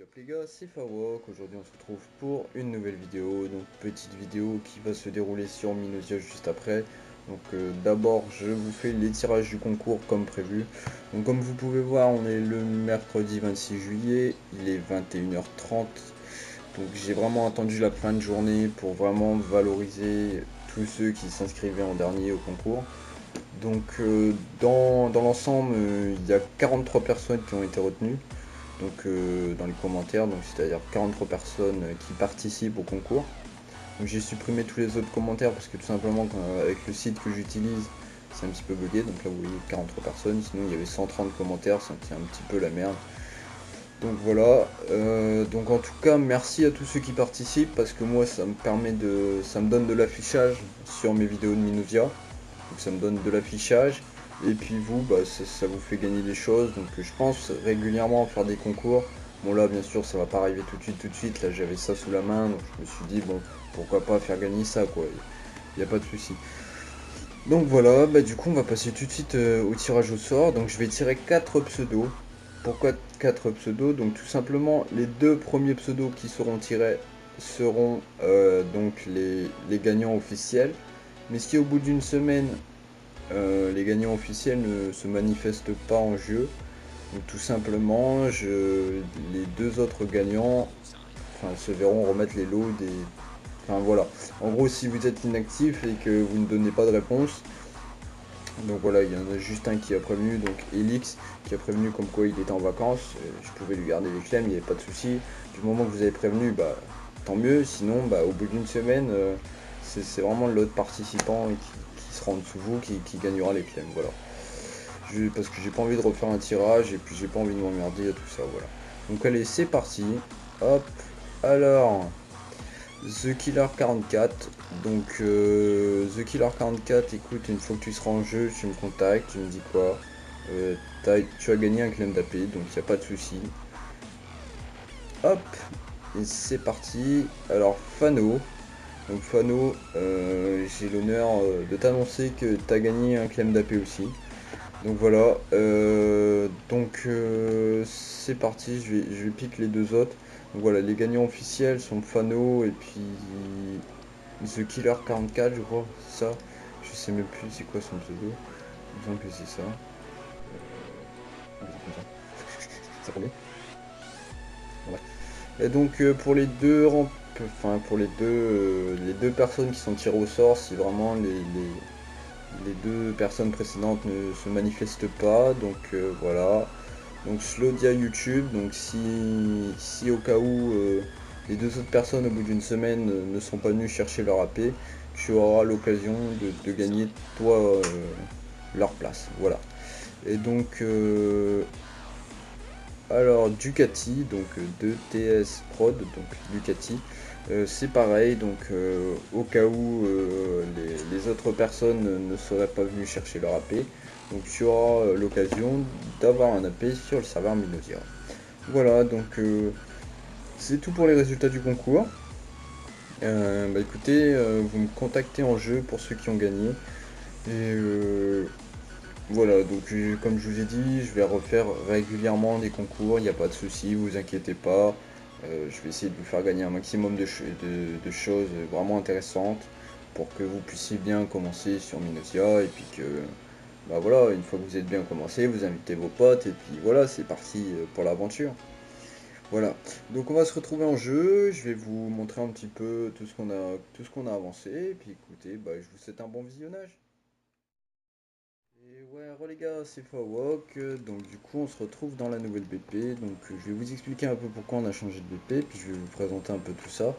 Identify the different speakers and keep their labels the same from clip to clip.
Speaker 1: up les gars, c'est Fawok. Aujourd'hui on se retrouve pour une nouvelle vidéo. Donc petite vidéo qui va se dérouler sur Minosia juste après. Donc d'abord je vous fais les tirages du concours comme prévu. Donc comme vous pouvez voir, on est le mercredi 26 juillet, il est 21h30. Donc j'ai vraiment attendu la fin de journée pour vraiment valoriser tous ceux qui s'inscrivaient en dernier au concours. Donc dans l'ensemble, il y a 43 personnes qui ont été retenues donc dans les commentaires, donc c'est-à-dire 43 personnes qui participent au concours. Donc j'ai supprimé tous les autres commentaires parce que tout simplement avec le site que j'utilise, c'est un petit peu bugué. Donc là vous voyez 43 personnes, sinon il y avait 130 commentaires, c'est un petit peu la merde. Donc voilà, donc en tout cas merci à tous ceux qui participent parce que moi ça me donne de l'affichage sur mes vidéos de Minosia. Donc ça me donne de l'affichage. Et puis vous, bah, ça vous fait gagner des choses. Donc je pense régulièrement faire des concours. Bon là bien sûr ça va pas arriver tout de suite. Là j'avais ça sous la main. Donc je me suis dit bon pourquoi pas faire gagner ça quoi. Il n'y a pas de souci. Donc voilà, bah du coup on va passer tout de suite au tirage au sort. Donc je vais tirer 4 pseudos. Pourquoi 4 pseudos? Donc tout simplement les deux premiers pseudos qui seront tirés seront donc les gagnants officiels. Mais si au bout d'une semaine les gagnants officiels ne se manifestent pas en jeu, donc tout simplement les deux autres gagnants se verront remettre les lots des... Enfin voilà, en gros si vous êtes inactif et que vous ne donnez pas de réponse, donc voilà, il y en a juste un qui a prévenu, donc Elix, qui a prévenu comme quoi il était en vacances, je pouvais lui garder les clés, il n'y avait pas de souci. Du moment que vous avez prévenu, bah tant mieux, sinon bah au bout d'une semaine, c'est vraiment l'autre participant qui sera en dessous de vous qui gagnera les clés, voilà. Parce que j'ai pas envie de refaire un tirage et puis j'ai pas envie de m'emmerder à tout ça, voilà. Donc allez, c'est parti. Hop, alors, The Killer 44. Donc The Killer 44, écoute, une fois que tu seras en jeu, tu me contactes, tu me dis quoi. Tu as gagné un claim d'AP, donc il n'y a pas de souci. Hop, et c'est parti. Alors Fano. Donc Fano, j'ai l'honneur de t'annoncer que tu as gagné un claim d'AP aussi. Donc voilà, c'est parti, je vais piquer les deux autres. Donc voilà, les gagnants officiels sont Fano et puis The Killer 44 je crois, c'est ça. Je sais même plus c'est quoi son pseudo. Il me semble que c'est ça. Ah, c'est comme ça. Ça combien? Ouais. Et donc pour les deux personnes qui sont tirées au sort, si vraiment les deux personnes précédentes ne se manifestent pas, donc voilà. Donc Slodia YouTube, donc si au cas où les deux autres personnes au bout d'une semaine ne sont pas venues chercher leur AP, tu auras l'occasion de gagner toi leur place. Voilà. Et donc alors Ducati, donc de TS Prod, donc Ducati, c'est pareil, donc au cas où les autres personnes ne seraient pas venues chercher leur AP, donc tu auras l'occasion d'avoir un AP sur le serveur Minosia. Voilà, donc c'est tout pour les résultats du concours. Bah écoutez, vous me contactez en jeu pour ceux qui ont gagné. Et voilà, donc comme je vous ai dit, je vais refaire régulièrement des concours, il n'y a pas de souci, vous inquiétez pas. Je vais essayer de vous faire gagner un maximum de choses vraiment intéressantes pour que vous puissiez bien commencer sur Minosia et puis que, bah voilà, une fois que vous êtes bien commencé, vous invitez vos potes et puis voilà, c'est parti pour l'aventure. Voilà, donc on va se retrouver en jeu, je vais vous montrer un petit peu tout ce qu'on a avancé et puis écoutez, bah, je vous souhaite un bon visionnage. Et ouais, les gars, c'est Fawok, donc du coup on se retrouve dans la nouvelle BP, donc je vais vous expliquer un peu pourquoi on a changé de BP, puis je vais vous présenter un peu tout ça.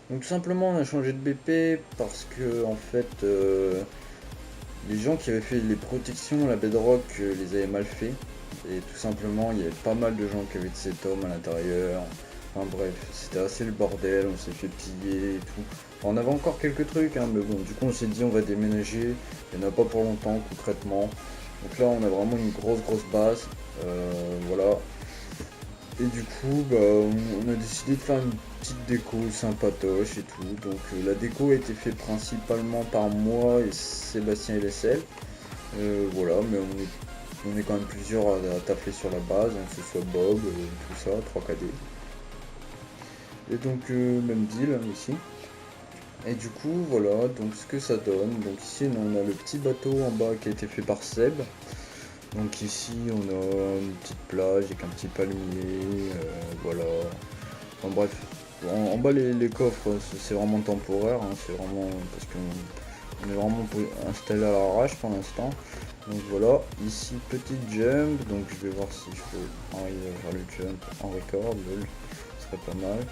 Speaker 1: Donc tout simplement on a changé de BP parce que en fait les gens qui avaient fait les protections, la bedrock, les avaient mal fait, et tout simplement il y avait pas mal de gens qui avaient de cet homme à l'intérieur, enfin bref, c'était assez le bordel, on s'est fait piller et tout. Enfin, on avait encore quelques trucs, hein, mais bon, du coup on s'est dit on va déménager, il n'y en a pas pour longtemps concrètement. Donc là on a vraiment une grosse base, voilà. Et du coup bah, on a décidé de faire une petite déco sympatoche et tout. Donc la déco a été faite principalement par moi et Sébastien LSL. Voilà, mais on est quand même plusieurs à taffer sur la base, hein, que ce soit Bob, tout ça, 3KD. Et donc même deal hein, ici. Et du coup voilà donc ce que ça donne. Donc ici on a le petit bateau en bas qui a été fait par Seb. Donc ici on a une petite plage avec un petit palmier, voilà. Enfin bref, en bas les coffres c'est vraiment temporaire, hein, c'est vraiment parce qu'on est vraiment installé à l'arrache pour l'instant. Donc voilà, ici petite jump, donc je vais voir si je peux arriver à faire le jump en record, lol, ce serait pas mal.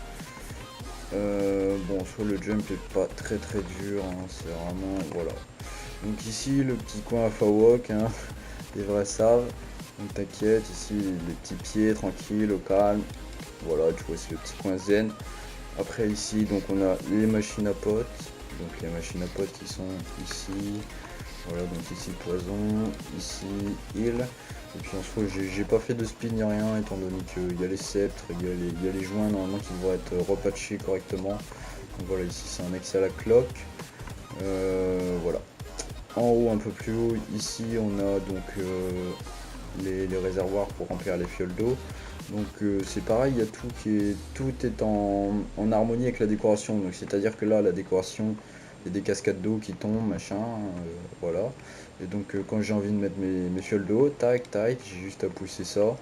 Speaker 1: Bon, soit le jump est pas très dur, hein, c'est vraiment, voilà. Donc ici le petit coin à Fawok, hein, les vrais savent. Donc t'inquiète, ici les petits pieds tranquilles, au calme. Voilà, tu vois c'est le petit coin zen. Après ici donc on a les machines à potes. Donc les machines à potes qui sont ici. Voilà, donc ici poison, ici heal. Et puis en soi j'ai pas fait de speed ni rien étant donné qu'il y a les sceptres, il y a les joints normalement qui devraient être repatchés correctement. Donc voilà, ici c'est un accès à la cloque. Voilà. En haut, un peu plus haut, ici on a donc les réservoirs pour remplir les fioles d'eau. Donc c'est pareil, il y a tout est en harmonie avec la décoration. Donc c'est-à-dire que là, la décoration, il y a des cascades d'eau qui tombent, machin, voilà. Et donc quand j'ai envie de mettre mes fioles d'eau, tac, tac, j'ai juste à pousser ça.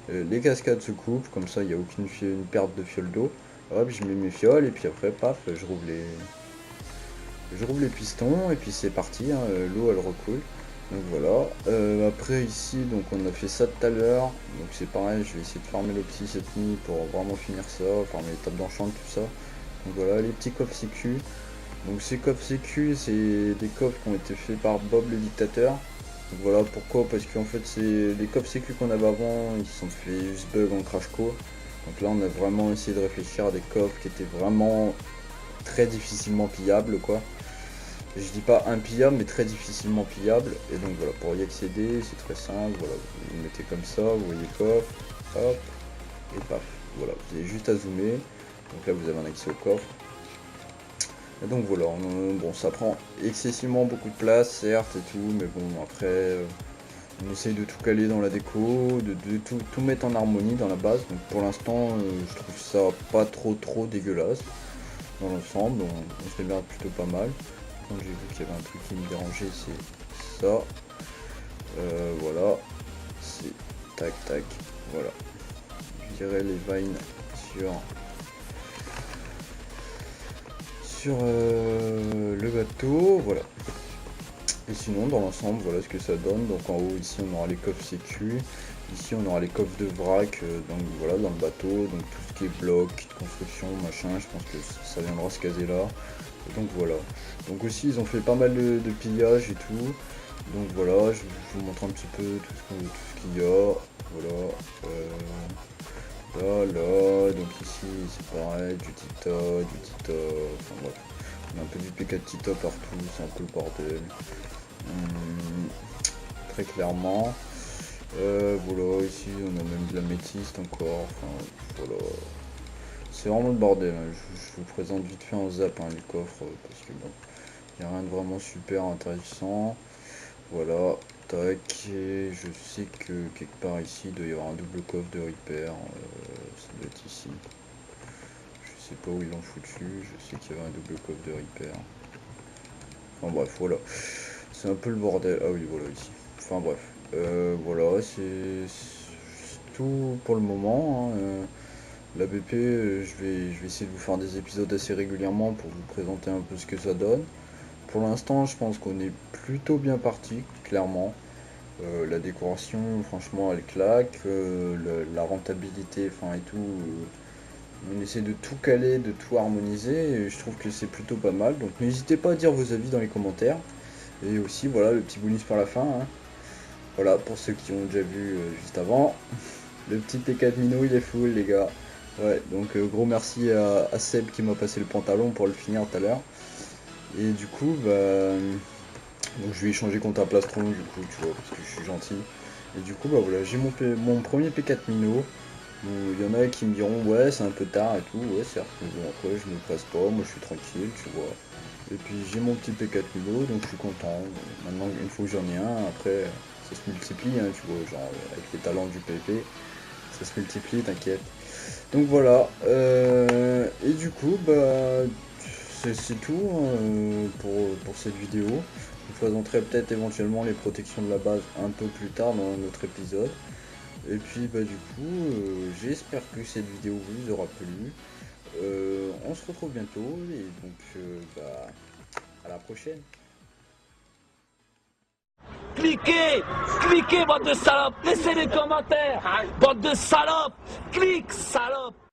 Speaker 1: Les cascades se coupent, comme ça il n'y a aucune une perte de fioles d'eau. Hop, je mets mes fioles et puis après, paf, je rouvre les pistons et puis c'est parti, hein, l'eau elle recoule. Donc voilà. Après ici, donc on a fait ça tout à l'heure. Donc c'est pareil, je vais essayer de farmer l'opti cette nuit pour vraiment finir ça, farmer les tables d'enchant, tout ça. Donc voilà, les petits coffres sécu. Donc ces coffres sécu, c'est des coffres qui ont été faits par Bob le dictateur. Donc voilà pourquoi, parce qu'en fait c'est les coffres sécu qu'on avait avant, ils se sont fait juste bug en crash co. Donc là on a vraiment essayé de réfléchir à des coffres qui étaient vraiment très difficilement pillables quoi. Je dis pas impillable mais très difficilement pillable. Et donc voilà, pour y accéder c'est très simple, voilà, vous mettez comme ça, vous voyez le coffre, hop, et paf, voilà, vous avez juste à zoomer. Donc là vous avez un accès au coffre. Et donc voilà, bon ça prend excessivement beaucoup de place certes et tout, mais bon après on essaye de tout caler dans la déco, de tout mettre en harmonie dans la base. Donc pour l'instant je trouve ça pas trop dégueulasse. Dans l'ensemble, on se démerde plutôt pas mal. Quand j'ai vu qu'il y avait un truc qui me dérangeait, c'est ça. Voilà, c'est tac tac, voilà. Je dirais les vines sur le bateau, voilà. Et sinon dans l'ensemble voilà ce que ça donne. Donc en haut ici on aura les coffres sécu, ici on aura les coffres de vrac, donc voilà dans le bateau, donc tout ce qui est bloc, kit de construction, machin, je pense que ça viendra se caser là. Et donc voilà. Donc aussi ils ont fait pas mal de pillages et tout. Donc voilà, je vous montre un petit peu tout ce qu'il y a. Voilà. Là, donc ici c'est pareil, du Tita, enfin bref. On a un peu du PK de Tita partout, c'est un peu le bordel. Très clairement. Voilà, ici on a même de la métiste encore. Enfin voilà. C'est vraiment le bordel. Hein. Je vous présente vite fait en zap hein, les coffres parce que bon, il n'y a rien de vraiment super intéressant. Voilà, tac. Et je sais que quelque part ici il doit y avoir un double coffre de repair. Ça doit être ici. Je sais pas où ils l'ont foutu. Je sais qu'il y avait un double coffre de repair. Enfin bref, voilà. C'est un peu le bordel. Ah oui, voilà ici. Enfin bref. Voilà, c'est tout pour le moment. Hein. La BP, je vais essayer de vous faire des épisodes assez régulièrement pour vous présenter un peu ce que ça donne. Pour l'instant, je pense qu'on est plutôt bien parti, clairement. La décoration, franchement, elle claque. La rentabilité, enfin et tout. On essaie de tout caler, de tout harmoniser. Et je trouve que c'est plutôt pas mal. Donc n'hésitez pas à dire vos avis dans les commentaires. Et aussi, voilà, le petit bonus pour la fin. Hein. Voilà, pour ceux qui ont déjà vu juste avant. Le petit P4 Mino, il est full, les gars. Ouais, donc gros merci à Seb qui m'a passé le pantalon pour le finir tout à l'heure. Et du coup, bah, donc je lui ai échangé contre un plastron, du coup, tu vois, parce que je suis gentil. Et du coup, bah voilà, j'ai mon premier P4 Mino. Il y en a qui me diront, ouais, c'est un peu tard et tout, ouais, certes. Mais bon, après, je me presse pas, moi je suis tranquille, tu vois. Et puis j'ai mon petit P4 Mino, donc je suis content. Maintenant, une fois que j'en ai un, après, ça se multiplie, hein, tu vois, genre, avec les talents du PP, ça se multiplie, t'inquiète. Donc voilà, et du coup, bah, c'est tout hein, pour cette vidéo. Je vous présenterai peut-être éventuellement les protections de la base un peu plus tard dans un autre épisode. Et puis bah du coup, j'espère que cette vidéo vous aura plu. On se retrouve bientôt et donc bah, à la prochaine.
Speaker 2: Cliquez, cliquez, bande de salopes, laissez des commentaires, bande de salopes, clique, salope.